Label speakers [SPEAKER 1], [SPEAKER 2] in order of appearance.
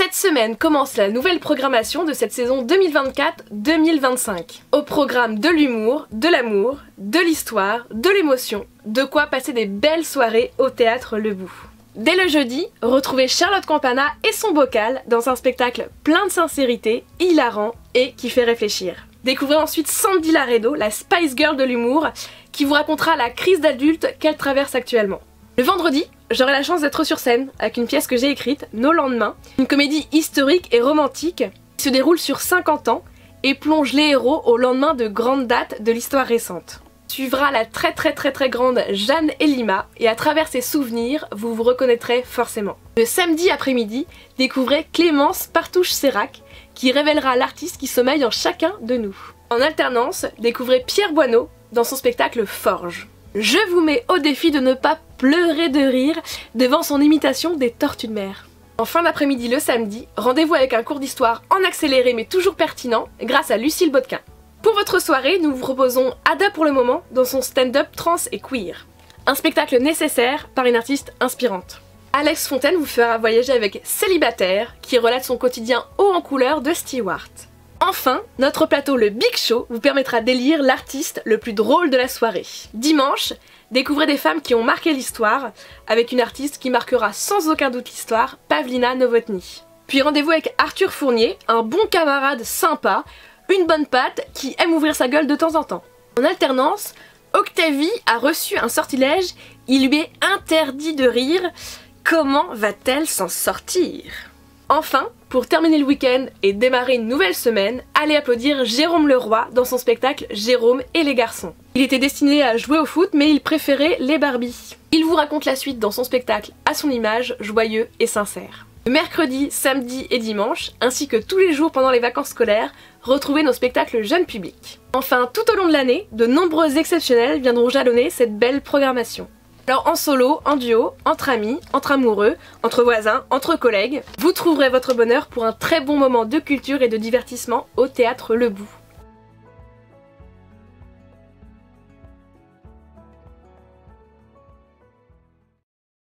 [SPEAKER 1] Cette semaine commence la nouvelle programmation de cette saison 2024-2025. Au programme de l'humour, de l'amour, de l'histoire, de l'émotion, de quoi passer des belles soirées au Théâtre Le Bout. Dès le jeudi, retrouvez Charlotte Campana et son bocal dans un spectacle plein de sincérité, hilarant et qui fait réfléchir. Découvrez ensuite Sandy Laredo, la Spice Girl de l'humour, qui vous racontera la crise d'adulte qu'elle traverse actuellement. Le vendredi, j'aurai la chance d'être sur scène avec une pièce que j'ai écrite, Nos lendemains, une comédie historique et romantique qui se déroule sur 50 ans et plonge les héros au lendemain de grandes dates de l'histoire récente. Suivra la très grande Jeanne Elima et à travers ses souvenirs, vous vous reconnaîtrez forcément. Le samedi après-midi, découvrez Clémence Partouche-Sérac qui révélera l'artiste qui sommeille en chacun de nous. En alternance, découvrez Pierre Boineau dans son spectacle Forge. Je vous mets au défi de ne pas pleurer de rire devant son imitation des tortues de mer. En fin d'après-midi le samedi, rendez-vous avec un cours d'histoire en accéléré mais toujours pertinent grâce à Lucille Botquin. Pour votre soirée, nous vous proposons Ada pour le moment dans son stand-up trans et queer. Un spectacle nécessaire par une artiste inspirante. Alex Fontaine vous fera voyager avec Célibataire qui relate son quotidien haut en couleur de Stewart. Enfin, notre plateau Le Big Show vous permettra d'élire l'artiste le plus drôle de la soirée. Dimanche, découvrez des femmes qui ont marqué l'histoire avec une artiste qui marquera sans aucun doute l'histoire, Pavlina Novotny. Puis rendez-vous avec Arthur Fournier, un bon camarade sympa, une bonne patte qui aime ouvrir sa gueule de temps en temps. En alternance, Octavie a reçu un sortilège, il lui est interdit de rire. Comment va-t-elle s'en sortir ? Enfin, pour terminer le week-end et démarrer une nouvelle semaine, allez applaudir Jérôme Leroy dans son spectacle Jérôme et les garçons. Il était destiné à jouer au foot mais il préférait les Barbies. Il vous raconte la suite dans son spectacle à son image, joyeux et sincère. Le mercredi, samedi et dimanche, ainsi que tous les jours pendant les vacances scolaires, retrouvez nos spectacles jeunes publics. Enfin, tout au long de l'année, de nombreux exceptionnels viendront jalonner cette belle programmation. Alors en solo, en duo, entre amis, entre amoureux, entre voisins, entre collègues, vous trouverez votre bonheur pour un très bon moment de culture et de divertissement au Théâtre Le Bout.